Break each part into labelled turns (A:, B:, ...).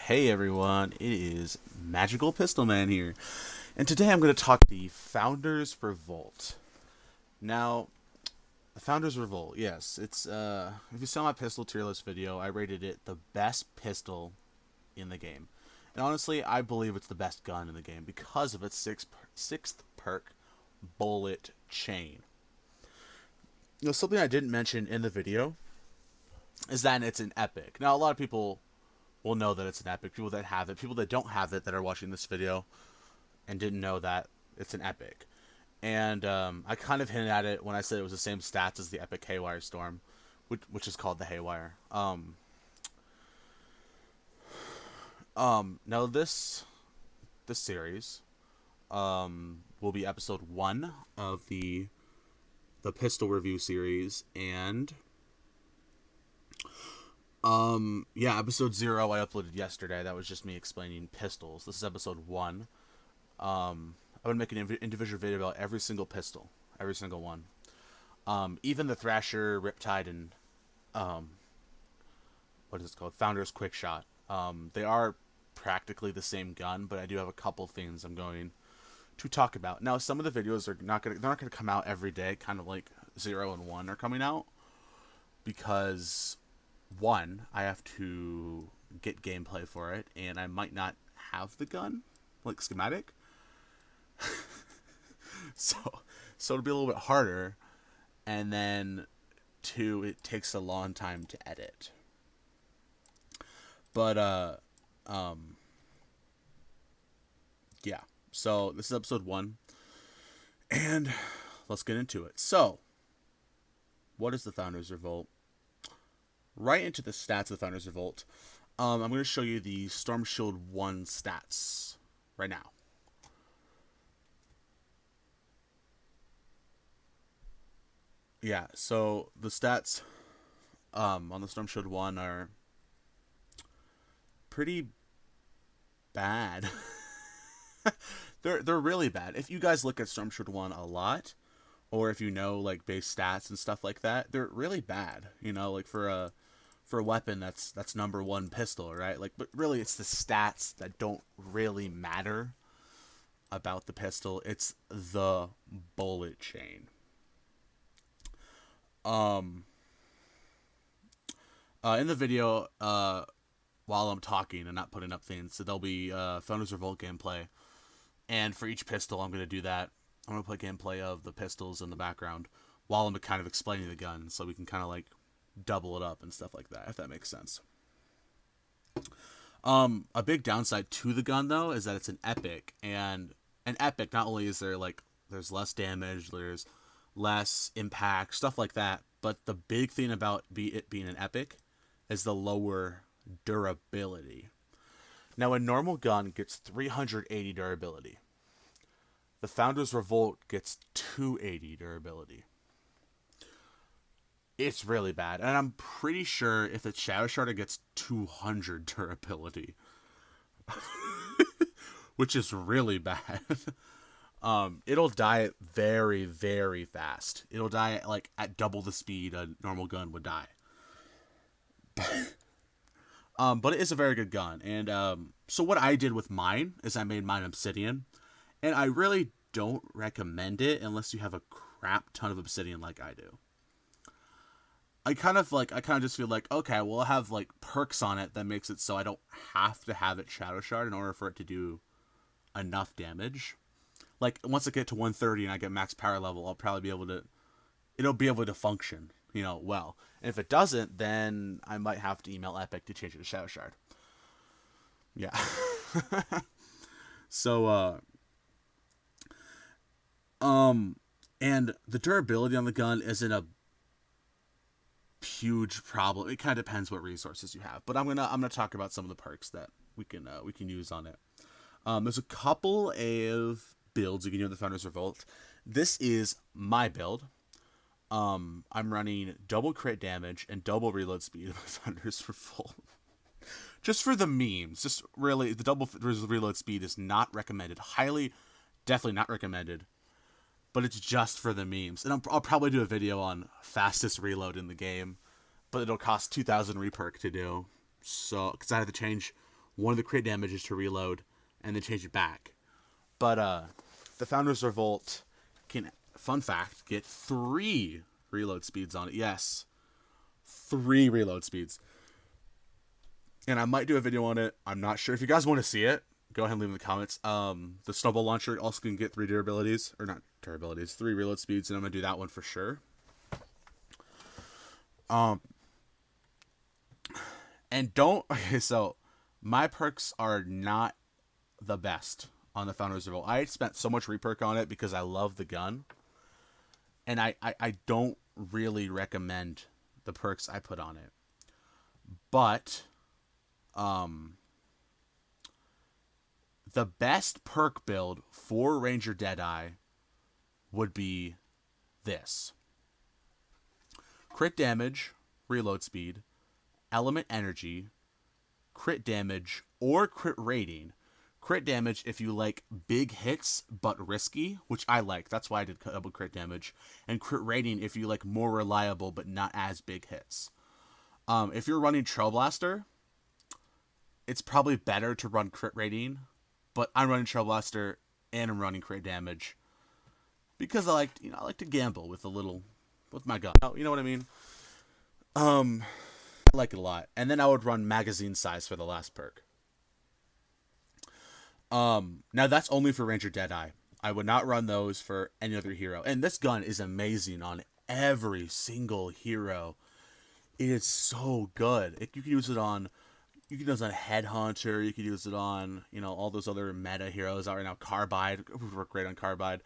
A: Hey everyone, it is Magical Pistol Man here, and today I'm going to talk the Founders Revolt. Now, the Founders Revolt, yes, it's if you saw my pistol tier list video, I rated it the best pistol in the game, and honestly, I believe it's the best gun in the game because of its sixth perk, Bullet Chain. Something I didn't mention in the video is that it's an epic. Now, a lot of people will know that it's an epic. People that have it, people that don't have it that are watching this video and didn't know that it's an epic. And I kind of hinted at it when I said it was the same stats as the epic Haywire Storm, which is called the Haywire. Now this series will be episode 1 of the pistol review series, and episode 0 I uploaded yesterday. That was just me explaining pistols. This is episode 1. I'm gonna make an individual video about every single pistol, every single one. Even the Thrasher, Riptide, and what is it called? Founder's Quick Shot. They are practically the same gun, but I do have a couple things I'm going to talk about. Now, some of the videos are not gonna come out every day, kind of like 0 and 1 are coming out, because one, I have to get gameplay for it, and I might not have the gun, like schematic. so it'll be a little bit harder, and then 2, it takes a long time to edit. But yeah. So this is episode 1, and let's get into it. So, what is the Founders Revolt? Right into the stats of the Founders Revolt. I'm going to show you the Storm Shield 1 stats right now. Yeah, so the stats on the Storm Shield 1 are pretty bad. They're really bad. If you guys look at Storm Shield 1 a lot, or if you know like base stats and stuff like that, they're really bad. Like for a weapon that's number 1 pistol, right? Like, but really it's the stats that don't really matter about the pistol. It's the bullet chain. In the video, while I'm talking and not putting up things, so there'll be Founders Revolt gameplay, and for each pistol I'm going to do that. I'm going to play gameplay of the pistols in the background while I'm kind of explaining the gun, so we can kind of like double it up and stuff like that, if that makes sense. A big downside to the gun, though, is that it's an epic, and an epic, not only is there like there's less damage, there's less impact, stuff like that, but the big thing about it being an epic is the lower durability. Now, a normal gun gets 380 durability. The Founders Revolt gets 280 durability. It's really bad, and I'm pretty sure if it's Shadow Shard, it gets 200 durability, which is really bad. It'll die very, very fast. It'll die like at double the speed a normal gun would die. But it is a very good gun, and so what I did with mine is I made mine obsidian, and I really don't recommend it unless you have a crap ton of obsidian like I do. I kind of just feel like, okay, well, I have like perks on it that makes it so I don't have to have it Shadow Shard in order for it to do enough damage. Like, once I get to 130 and I get max power level, I'll probably be able to, it'll be able to function, well. And if it doesn't, then I might have to email Epic to change it to Shadow Shard. Yeah. So, and the durability on the gun isn't a huge problem. It kind of depends what resources you have, but I'm gonna talk about some of the perks that we can use on it. There's a couple of builds you can do in the Founders Revolt. This is my build. I'm running double crit damage and double reload speed in my Founders Revolt. Just for the memes. Just really, the double reload speed is not recommended. Definitely not recommended. But it's just for the memes. And I'll probably do a video on fastest reload in the game, but it'll cost 2,000 reperk to do. So, because I had to change one of the crit damage is to reload, and then change it back. But the Founders Revolt can, fun fact, get 3 reload speeds on it. Yes, 3 reload speeds. And I might do a video on it. I'm not sure. If you guys want to see it, go ahead and leave in the comments. The Snowball Launcher also can get 3 durabilities, or not durabilities, 3 reload speeds, and I'm gonna do that one for sure. And don't, okay, so my perks are not the best on the Founders Revolt. I spent so much reperk on it because I love the gun, and I don't really recommend the perks I put on it. But the best perk build for Ranger Deadeye would be this: crit damage, reload speed, element energy, crit damage, or crit rating. Crit damage if you like big hits but risky, which I like. That's why I did double crit damage. And crit rating if you like more reliable but not as big hits. If you're running Trailblaster, it's probably better to run crit rating, but I'm running Trailblaster and I'm running crit damage because I like to gamble with my gun. You know what I mean? I like it a lot. And then I would run magazine size for the last perk. Now that's only for Ranger Deadeye. I would not run those for any other hero. And this gun is amazing on every single hero. It is so good. You can use it on Headhunter. You can use it on, all those other meta heroes out right now. Carbide would work great on Carbide.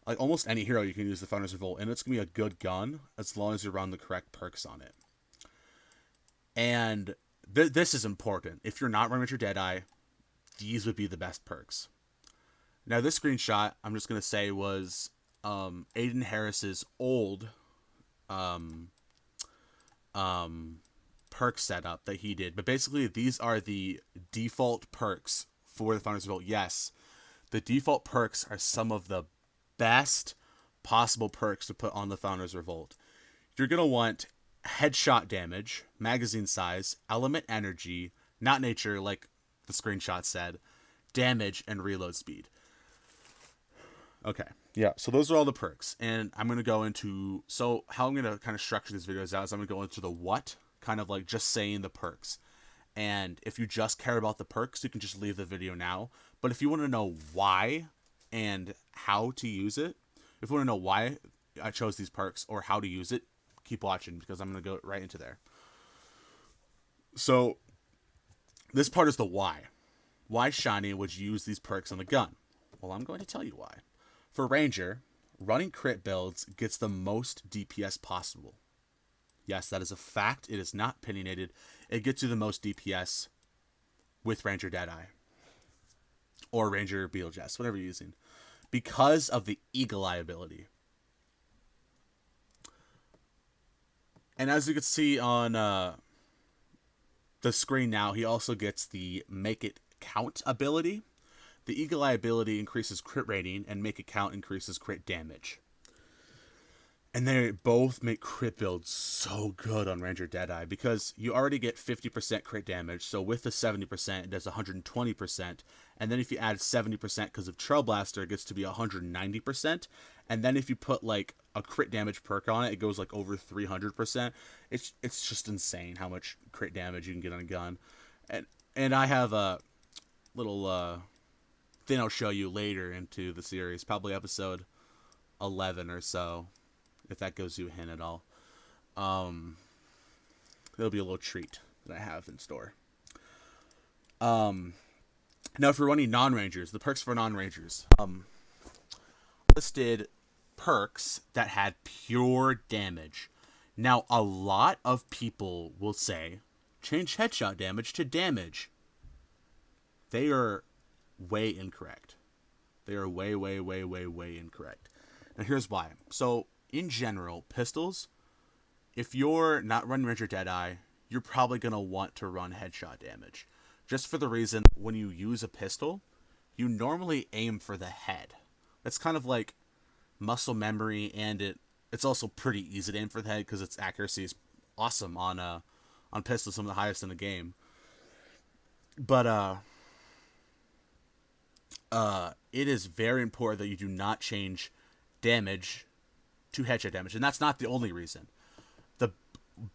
A: Like almost any hero you can use the Founders Revolt, and it's gonna be a good gun as long as you run the correct perks on it. And this is important. If you're not running with your Deadeye, these would be the best perks. Now this screenshot, I'm just gonna say, was Aiden Harris's old perk setup that he did. But basically, these are the default perks for the Founders Revolt. Yes, the default perks are some of the best possible perks to put on the Founders Revolt. You're gonna want headshot damage, magazine size, element energy, not nature like the screenshot said, damage, and reload speed. Okay, yeah, so those are all the perks. And I'm going to go into, so how I'm going to kind of structure these videos out is I'm going to go into the what, kind of like just saying the perks. And if you just care about the perks, you can just leave the video now. But if you want to know why and how to use it, if you want to know why I chose these perks or how to use it, keep watching because I'm going to go right into there. So this part is the why. Why Shiny would use these perks on the gun? Well, I'm going to tell you why. For Ranger, running crit builds gets the most DPS possible. Yes, that is a fact. It is not opinionated. It gets you the most DPS with Ranger Deadeye. Or Ranger Beetlejuice, whatever you're using. Because of the Eagle Eye ability. And as you can see on the screen now, he also gets the Make It Count ability. The Eagle Eye ability increases crit rating, and Make It Count increases crit damage. And they both make crit builds so good on Ranger Deadeye because you already get 50% crit damage. So with the 70%, it does 120%. And then if you add 70% because of Trailblaster, it gets to be 190%. And then if you put like a crit damage perk on it, it goes like over 300%. It's just insane how much crit damage you can get on a gun. And I have a little thing I'll show you later into the series, probably episode 11 or so. If that gives you a hint at all. It'll be a little treat that I have in store. Now, if you're running non-rangers, the perks for non-rangers. Listed perks that had pure damage. Now, a lot of people will say, change headshot damage to damage. They are way incorrect. They are way, way, way, way, way incorrect. Now, here's why. So, in general, pistols, if you're not running Ranger Deadeye, you're probably going to want to run headshot damage. Just for the reason, when you use a pistol, you normally aim for the head. That's kind of like muscle memory, and it's also pretty easy to aim for the head because its accuracy is awesome on pistols, some of the highest in the game. But it is very important that you do not change damage to headshot damage, and that's not the only reason. The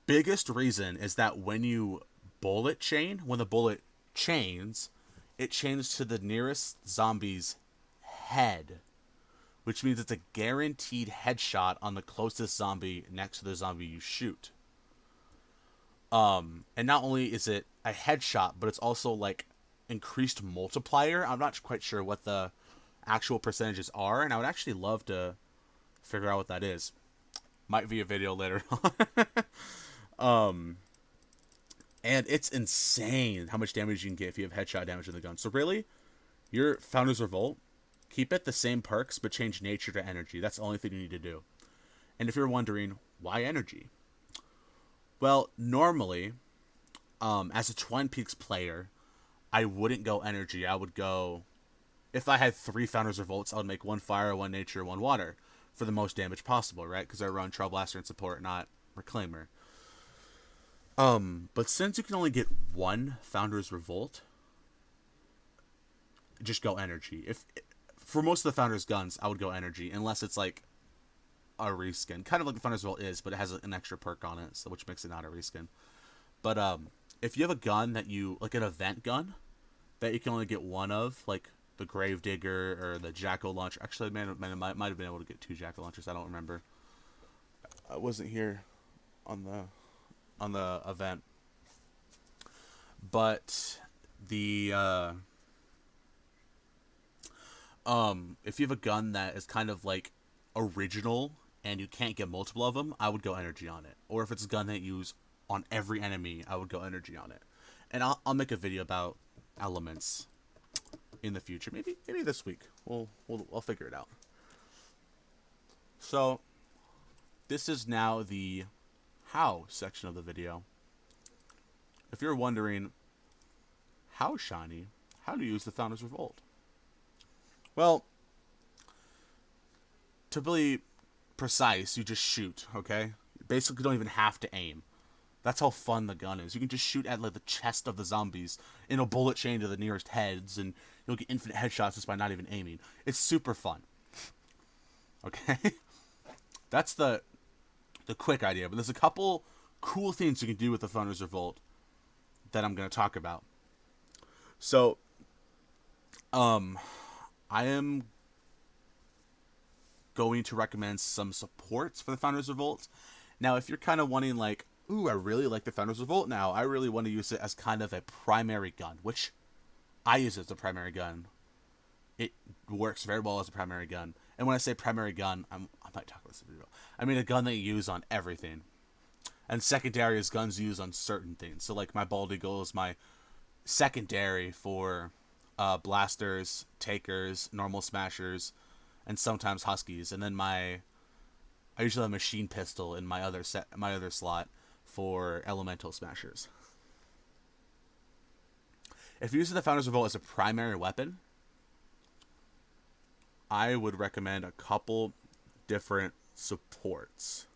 A: biggest reason is that when you bullet chain, when the bullet chains, it chains to the nearest zombie's head, which means it's a guaranteed headshot on the closest zombie next to the zombie you shoot. And not only is it a headshot, but it's also like increased multiplier. I'm not quite sure what the actual percentages are, and I would actually love to figure out what that is. Might be a video later on. And it's insane how much damage you can get if you have headshot damage in the gun. So really, your Founders Revolt, keep it the same perks, but change nature to energy. That's the only thing you need to do. And if you're wondering, why energy? Well, normally, as a Twin Peaks player, I wouldn't go energy. I would go... If I had 3 Founders Revolts, I would make 1 fire, 1 nature, 1 water for the most damage possible, right? Because I run Trailblaster and support, not Reclaimer. But since you can only get 1 Founders Revolt, just go energy. If for most of the Founders guns, I would go energy, unless it's like a reskin, kind of like the Founders Revolt is, but it has an extra perk on it, so which makes it not a reskin. But if you have a gun that you like, an event gun that you can only get 1 of, like the Gravedigger or the Jackal Launcher. Actually, I might have been able to get 2 Jackal Launchers. I don't remember. I wasn't here on the event, but the if you have a gun that is kind of like original and you can't get multiple of them, I would go energy on it. Or if it's a gun that you use on every enemy, I would go energy on it. And I'll make a video about elements in the future. Maybe this week. I'll figure it out. So this is now the how section of the video. If you're wondering how shiny, how to use the Founders Revolt. Well, to be precise, you just shoot, okay? You basically don't even have to aim. That's how fun the gun is. You can just shoot at like the chest of the zombies in a bullet chain to the nearest heads, and you'll get infinite headshots just by not even aiming. It's super fun. Okay? That's the quick idea, but there's a couple cool things you can do with the Founders Revolt that I'm going to talk about. So, I am going to recommend some supports for the Founders Revolt. Now, if you're kind of wanting like, ooh, I really like the Founders Revolt now, I really want to use it as kind of a primary gun, which I use it as a primary gun. It works very well as a primary gun. And when I say primary gun, I might talk about this video. I mean a gun that you use on everything. And secondary is guns used on certain things. So like my Bald Eagle is my secondary for blasters, takers, normal smashers, and sometimes huskies. And then I usually have a machine pistol in my other slot for elemental smashers. If you're using the Founders Revolt as a primary weapon, I would recommend a couple different supports.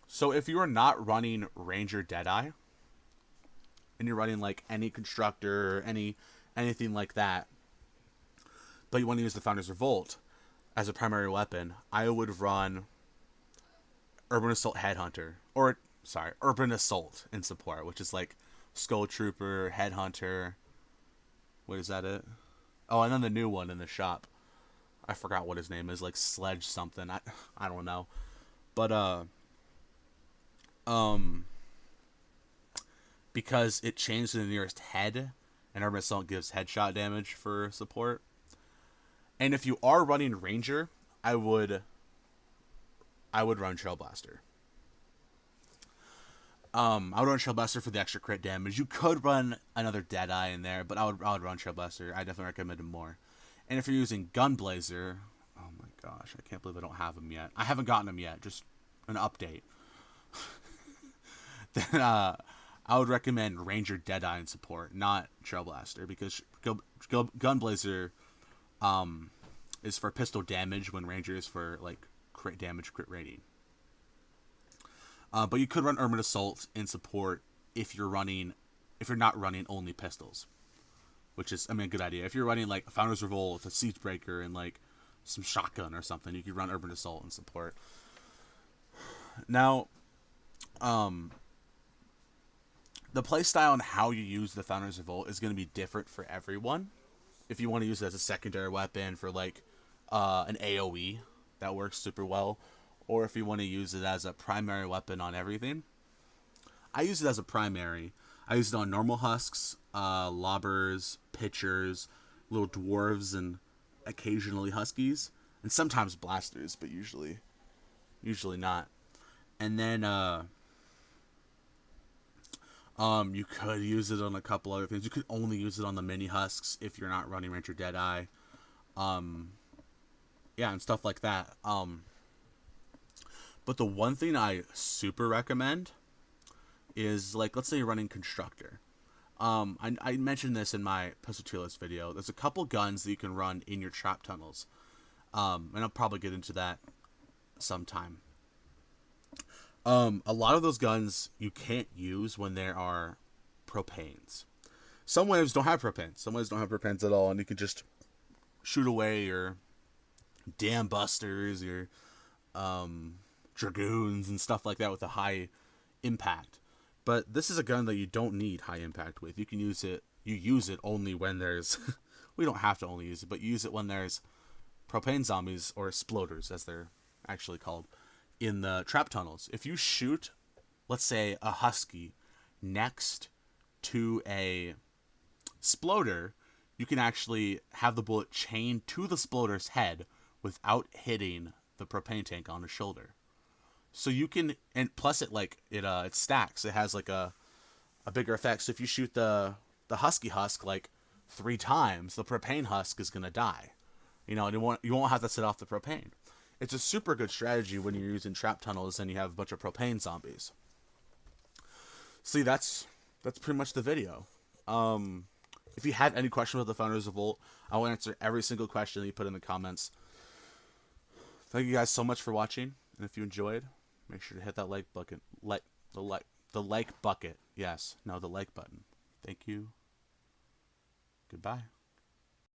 A: So if you are not running Ranger Deadeye, and you're running like any constructor or anything like that, but you want to use the Founders Revolt as a primary weapon, I would run Urban Assault Headhunter, or sorry, Urban Assault in support, which is like Skull Trooper, Headhunter. What is that? It? Oh, and then the new one in the shop. I forgot what his name is, like Sledge something. I don't know, but because it changed to the nearest head, and Urban Assault gives headshot damage for support. And if you are running Ranger, I would run Trailblaster. I would run Trailblaster for the extra crit damage. You could run another Deadeye in there, but I would run Trailblaster. I definitely recommend him more. And if you're using Gunblazer, oh my gosh, I can't believe I don't have him yet. I haven't gotten him yet, just an update. Then I would recommend Ranger Deadeye in support, not Trailblaster, because Gunblazer is for pistol damage when Ranger is for like crit damage, crit rating. But you could run Urban Assault in support if you're not running only pistols, which is, I mean, a good idea. If you're running like a Founders Revolt, a Siege Breaker, and like some shotgun or something, you could run Urban Assault and support. Now, the playstyle and how you use the Founders Revolt is going to be different for everyone. If you want to use it as a secondary weapon for like an AoE, that works super well. Or if you want to use it as a primary weapon on everything. I use it as a primary. I use it on normal husks, lobbers, pitchers, little dwarves, and occasionally huskies, and sometimes blasters, but usually not. And then you could use it on a couple other things. You could only use it on the mini husks if you're not running Ranger Deadeye. Yeah, and stuff like that. But the one thing I super recommend is, like, let's say you're running Constructor. I mentioned this in my Pistol Tier List video. There's a couple guns that you can run in your trap tunnels. And I'll probably get into that sometime. A lot of those guns you can't use when there are propanes. Some waves don't have propanes. Some waves don't have propanes at all, and you can just shoot away your dam busters, your dragoons, and stuff like that with a high impact. But this is a gun that you don't need high impact with. You can use it. You use it only when there's. We don't have to only use it, but you use it when there's propane zombies, or exploders, as they're actually called, in the trap tunnels. If you shoot, let's say, a husky next to a sploder, you can actually have the bullet chained to the sploder's head without hitting the propane tank on his shoulder. So you can, and plus it stacks. It has like a bigger effect. So if you shoot the husky husk like 3 times, the propane husk is gonna die. You know, and you won't have to set off the propane. It's a super good strategy when you're using trap tunnels and you have a bunch of propane zombies. See, that's pretty much the video. If you have any questions about the Founders Revolt, I will answer every single question that you put in the comments. Thank you guys so much for watching, and if you enjoyed, make sure to hit that like button. The like bucket. Yes, no, the like button. Thank you. Goodbye.